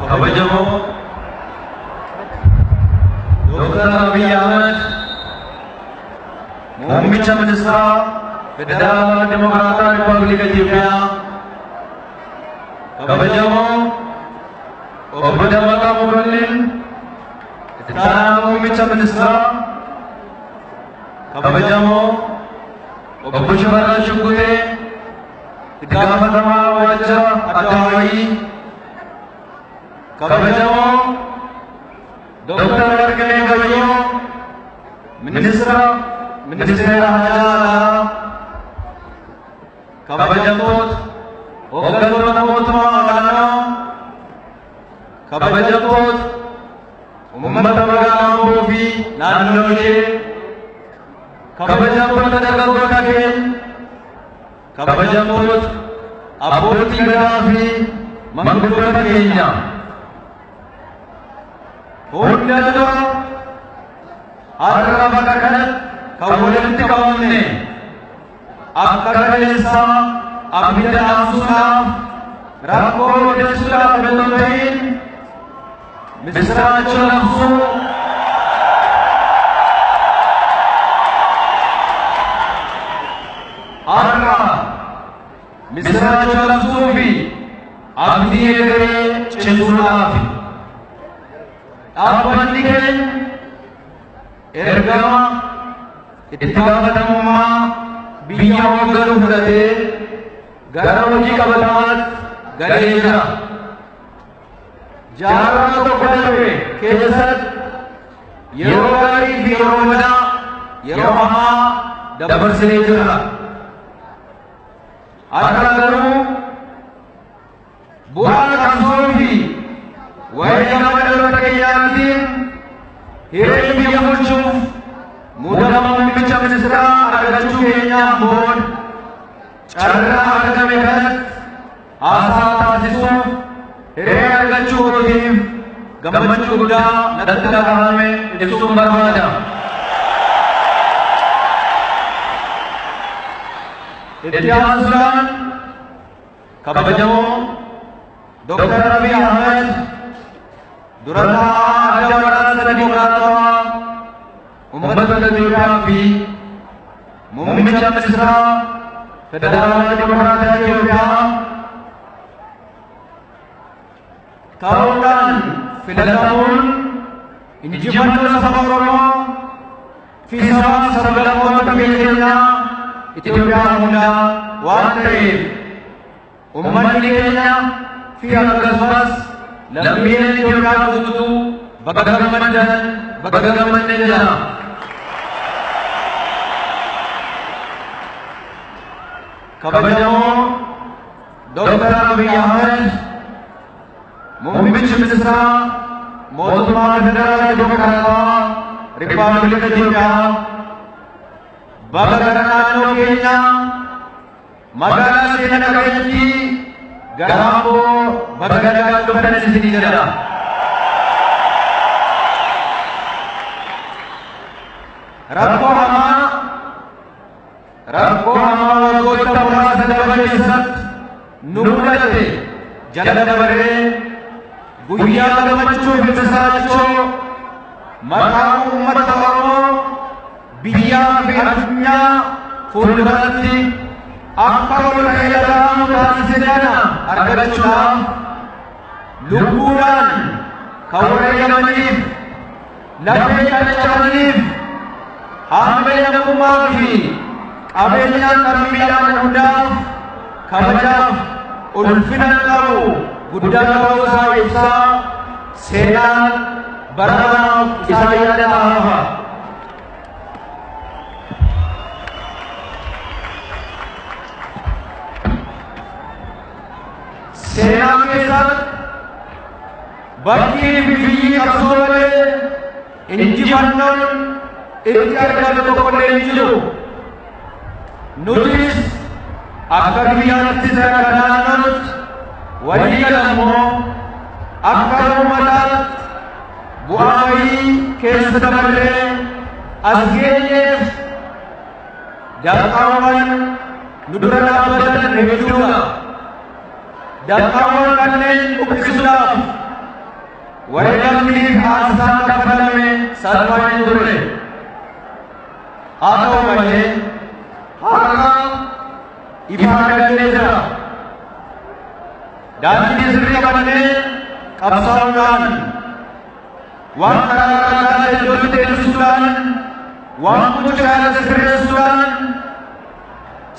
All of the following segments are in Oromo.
kabajamoo Dr. Abiy Ahmed muummicha ministeera federaalaa Dimokiraataa Rippaabilika Itoophiyaa kabajamoo obbo Dammaqaa Mokonnin itti aanaa muummicha ministeera kabajamoo obbo Shifarraa Shuggutee itti gaafatamaa waajjira Addawaayii kabajamoo Dr. Warqinee Gabayyoo ministeera Haajaa Alaa kabajamtoota hooggantoota mootummaa olaanoo kabajamtoota uummata magaalaa Amboo fi naannoo ishee kabajamtoota dargaggoota keenya kabajamtoota abbootii gadaa fi manguddoota keenya hunda dura har'a bakka kanatti kan walitti qabamne akka kaleessaa abidda dhaamsuudhaaf rakkoo odeessuudhaaf osoo hin ta'in misiraacha labsuu har'a misiraacha labsuu fi abdii egeree cimsuudhaaf dhaabbanni keenya ergama itti gaafatamummaa biyya hoogganuu fudhatee gara hojii qabatamaatti galee jira. Jaarraa tokko darbe keessatti yeroo gaarii fi yeroo badaa yeroo hamaa dabarsinee jira. Har'a garuu bu'aa qabsoo fi wareegama dhaloota keenyaatiin hiree biyya bulchuuf muudama muummicha ministeeraa argachuu keenyaan booda carraa argame kanatti haasaa taasisuuf hiree argachuu kootiif gammachuu guddaa natti dhagahame ibsuun barbaada. Itti aansuudhaan kabajamoo Dr. Abiy Ahmed durataa adda waraana Dimokiraatawaa uummata Itoophiyaa fi muummicha ministeera federaalaa Dimokiraataa Itoophiyaa ta'uudhaan filatamuun injifannoo saba Oromoo fi sablammoota biyya keenyaa Itoophiyaa hundaa waan ta'eef uummanni keenya fi akkasumas lammiileen Itoophiyaa guutuu bakka gammaddan jira. Kabajamoo Dr. Abiy Ahmed muummichi ministeera mootummaa federaalaa Dimokiraatawaa Rippaabilika Itoophiyaa bakka gara naannoo keenyaa magaalaa seena qabeettii gara Amboo bakka nagaan dhuftan isinii jedha. Rakkoo hamaa waggoota muraasa darban keessatti nu mudate jala dabaree guyyaa gammachuu fi misiraachoo maqaa uummata Oromoo biyyaa fi addunyaa fuulduratti akka ol ka'ee dhaga'amu taasisee argachuudhaaf lubbuudhaan kan wareegamaniif lafee qaqqabaniif hambeenya namummaa fi qabeenyaan dhammiidhaan hundaaf kabajaaf ulfina qabu guddaa ta'uu isaa ibsaa seenaan baranaaf isaa yaadataaf. Seenaa keessatti bakki biyyi qabsoo malee injifannoon itti argame tokkollee hin jiru. Nutis akka biyyaatti akka naannootti walii galammoo akka uummataatti bu'aa wayii keessa dabarree as geenyeef jalqaawwan nu dura dhaabbatan hedduudha. Jalqaawwan kanneen buqqisuudhaaf wareegamni aasaan kafalame salphaa hin turre. haa ta'u malee har'a ifa argannee jira. daandii sirrii qabannee qabsaa'uudhaan waan karaa karaa iddootti deebisuudhaan waan mucaala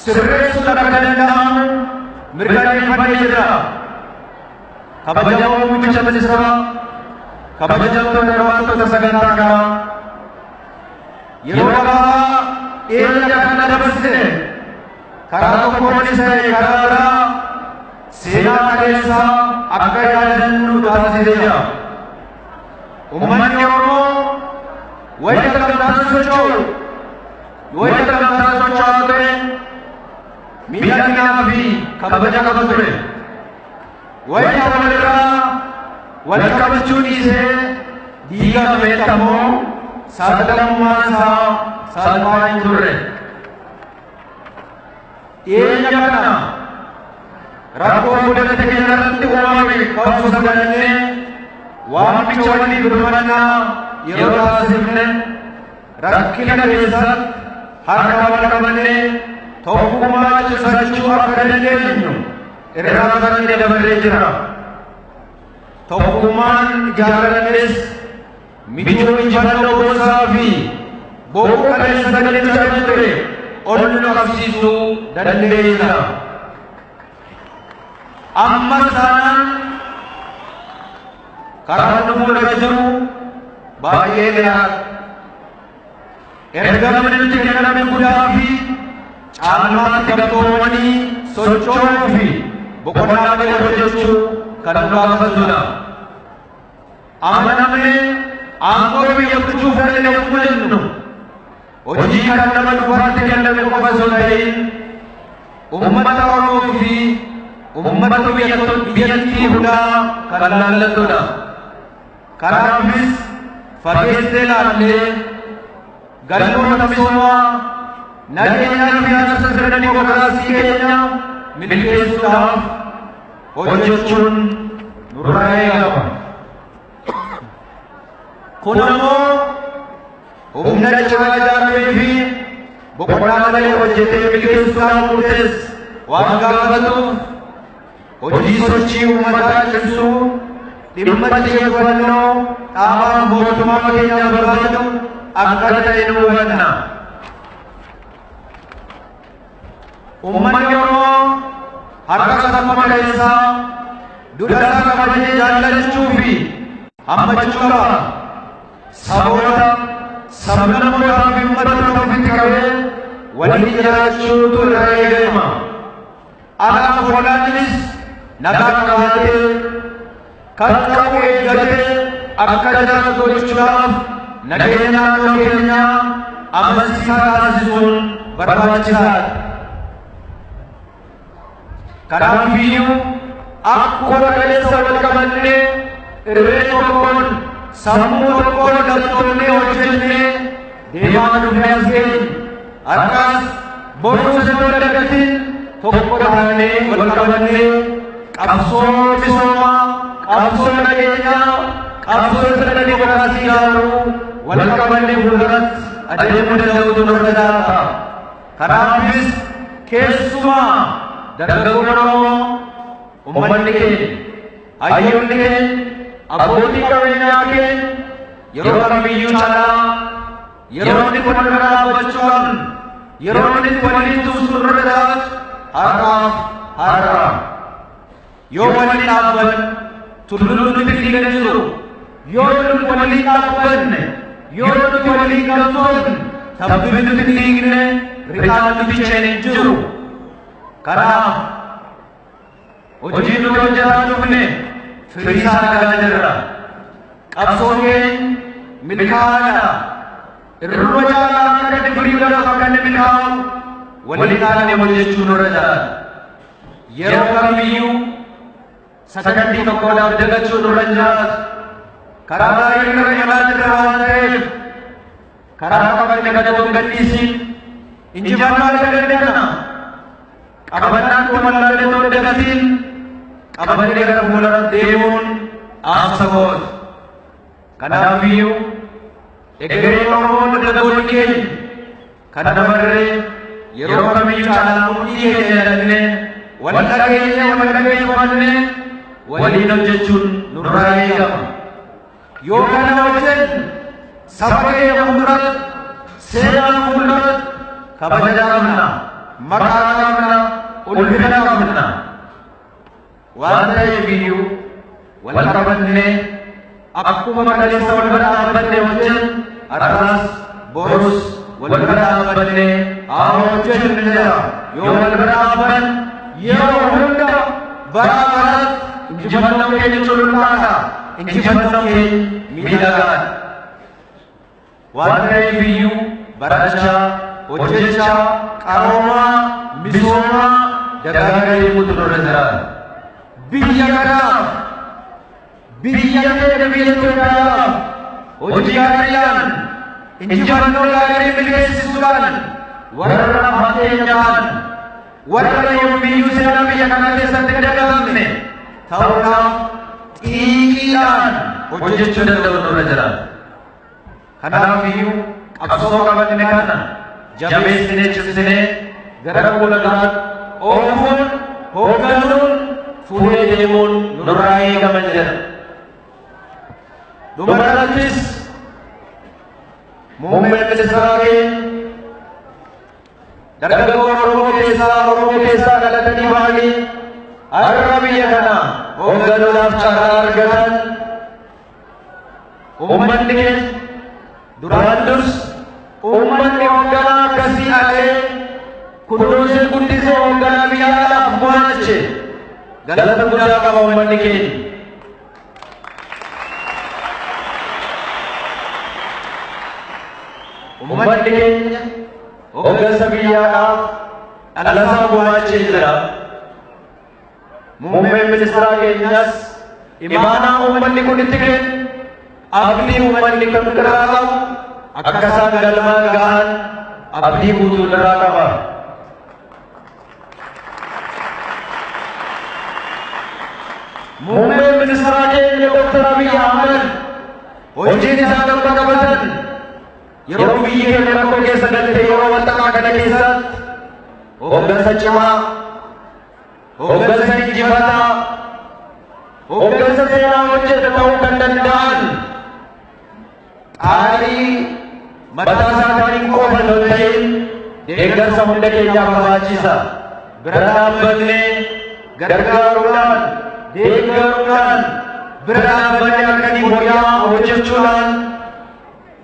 sirreessuudhaan akka danda'amu mirkaneeffannee jira. kabajamoo muummicha ministeeraa, kabajamtoota hirmaattota sagantaa kanaa, yeroo gabaabaa dhiyeenya kana dabarsine karaa tokkoonis ta'e karaa biraa seenaa qabeessaa akka yaadannu taasisee jira. Uummanni Oromoo wayita gamtaan socho'aa ture miidhaginaa fi kabaja qaba ture. wayita walirraa wal qabachuu dhiisee diigametti ammoo saaxilamummaan isaa salphaa hin turre. dhiyeenya kana rakkoo mudate keenya irratti uumame ka'uu sagadannee waamicha waliif birmannaa yeroo taasifne rakkina keessatti harka wal qabannee tokkummaa cimsachuu akka dandeenyu irraa barannee dabarree jira. tokkummaan ijaaranis michuu injifannoo gosaa fi boquu qabeessa sagalee tajaajila ture ol nu qabsiisuu dandeenya. amma sanaan karaa nu fuuldura jiru baay'ee dheeraadha. ergamni nuti kenname guddaa fi caalmaatti gamtoomanii socho'uu fi boqonnaa galee hojjechuu kan nu gaafatudha. amanamnee aangoo biyya bulchuu fudhannee yommuu jennu hojii kan nama dhuunfaatti kenname qofa osoo hin ta'in uummata Oromoo fi uummata biyyattii hundaa kan laallatudha. kanaafis fageessee ilaallee galmoota misoomaa nageenyaa fi aarsa sirna dimookiraasii keenya milkeessuudhaaf hojjechuun nurraa eegama. kun ammoo humna cimaa ijaaramee fi boqonnaa malee hojjetee milkeessuudhaaf murteessu waan gaafatuuf hojii sochii uummataa cimsuu dhimma xiyyeeffannoo dhaabbata mootummaa keenyaa barbaadu akka ta'e nu hubanna. uummanni Oromoo harka sababa keessaa duudhaa kabajee jaallachuu fi hammachuu qaba. saboota sablammootaa fi uummata ofitti qabee waliin jiraachuutu irraa eegama. alaaf olaanis nagaa qabaatee kan qabu eeggatee akka jiraatu gochuudhaaf nageenya naannoo keenyaa amansiisaa taasisuun barbaachisaadha. kanaafiyyuu akkuma qaleessa wal qabannee irree tokkoon sammuu tokkoon galtoonnee hojjennee deemaa dhufnee as geenye. har'as boruu osoo hin dagatin tokko taanee wal qabannee qabsoo misoomaa, qabsoo nageenyaa, qabsoo sirna dimookiraasii ijaaruu wal qabannee fuulduratti adeemuu danda'uutu nurra jiraata. kanaafis keessumaa dargaggoon Oromoo, uummanni keenya, hayyoonni keenya, abbootiin qabeenyaa keenya yeroo kamiyyuu caalaa yeroo inni kun irra dhaabbachuudhaan yeroo inni waliin tuusuun irra jiraatu har'aaf har'a. yoo waliin dhaabbanne tulluun nuti fiigan jiru. yoo nuti waliin dhaabbanne yoo nuti waliin gamtoomne tabbi nuti fiigne riqaan nuti ceene hin jiru. kanaaf hojii nuti hojjetaa dhufne firii isaa argaa jirra. qabsoon keenya milkaa'aadha. irra caalaa akka firii godhatu akka inni milkaa'u waliin taanee hojjechuu nurra jiraata. yeroo kamiyyuu sagantii tokkodhaaf dagachuu nurra jiraata. karaa baay'ee irra imalaa jirra waan ta'eef karaa qabanne gadoo gadhiisiin injifannoo argachuu dandeenya. qabannaan kun mallattoo hin dagatiin qabannee gara fuulduraatti deemuun dhaamsa goota. Kanaafiyyu egereen Oromoo dargaggoonni keenya kana dabarree yeroo kamiyyuu caalaa murtii keenya jedhannee wal dhageeffannee waliin hojjechuun nurraa eegama. Yoo kana hojjenne saba keenya fuulduratti seenaa fuulduratti kabajaa qabna, maqaa qabna, ulfina qabna. Waan ta'eefiyyuu wal qabannee akkuma kaleessa wal bira dhaabbanne hojjennu har'as borus wal bira dhaabbanne haa hojjennu jedha. Yoo wal bira dhaabbanne yeroo hunda bara baratti injifannoo keenya cululuqaadha, injifannoo keenya miidhagaadha. Waan ta'eefiyyuu barachaa, hojjechaa, qaroomaa, misoomaa dagaagaa deemuutu nurra jira. Biyya kanaaf, biyya keenya biyya Itoophiyaadhaaf hojii gaariidhaan injifannoo gaarii milkeessisuudhaan warra fakkeenyaan warra yoomiyyuu seenaa biyya kana keessatti hin dagatamne ta'uudhaaf xiiqiidhaan hojjechuu danda'u nurra jira. Kanaafiyyuu qabsoo qabanne kana jabeessinee cimsinee gara fuulduraatti oofuun hoogganuun fuudhee deemuun nurraa eegama jedha. Dhumarrattis muummeen ministeeraa keenya dargaggoo Oromoo keessaa dhalatanii bahanii har'a biyya kana hoogganuudhaaf carraa argatan uummanni keenya duraan dursa uummanni hoogganaa akkasii dhalee kunuunsee guddisee hoogganaa biyyaadhaaf gumaache galata guddaa qaba uummanni keenya. Uummanni keenya hooggansa biyyaadhaaf dhalasaa gumaachee jira. Muummeen ministeeraa keenyas imaanaa uummanni kun itti kennu abdii uummanni kan biraa qabu akka isaan galmaan gahan abdii guutuu irraa qaba. Muummeen ministeeraa keenya Dr. Abiy Ahmed hojiin isaa kan qabatan yeroo biyyi keenya rakkoo keessa galte yeroo walxaxaa kana keessatti hooggansa cimaa, hooggansa injifataa, hooggansa seenaa hojjete ta'uu kan danda'an qaalii mataa isaanii qofa hin ta'in deeggarsa hunda keenyaaf barbaachisa. Bira dhaabbannee gargaaruudhaan, deeggaruudhaan, bira dhaabbannee akkanii wayyaa hojjechuudhaan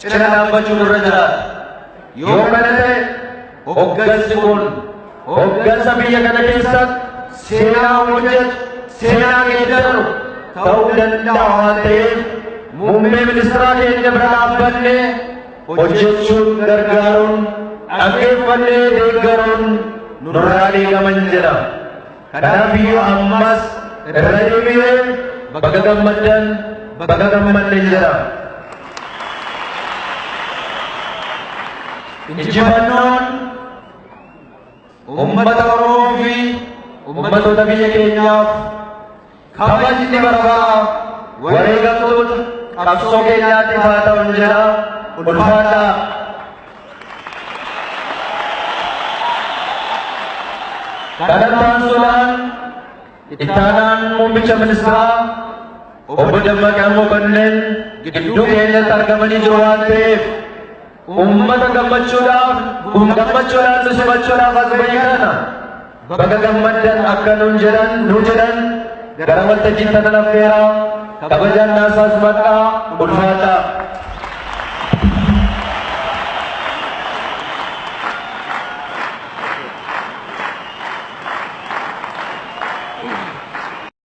cina dhaabbachuu nurra jira. Yoo kana ta'e hooggansi kun hooggansa biyya kana keessatti seenaa hojjetu, seenaa geeddaru ta'uu danda'a waan ta'eef muummee ministeeraa keenya bira dhaabbannee hojjechuun, gargaaruun, dhaggeeffannee deeggaruun nurraa eegama jedha. Kanaafiyyuu ammas irra deebi'ee bakka gammaddan, bakka gammadne jedha. Injifannoon uummata Oromoo fi uummattoota biyya keenyaaf kabajni barbaada. Wareegamtoota qabsoo keenyaatiif haa ta'u jedha. Ulfaadhaa. Kadhataan solaan ittaanaan muummicha ministeeraa obbo Dammaqaa Mokonnin gidduu keenyatti argamanii jiru waan ta'eef ummata gammachuudhaaf nu simachuudhaaf as bahe kana bakka gammaddan akka nu jedhan gara waltajjii tana affeeraa kabajaan naasaas maqaa ulfaadhaa.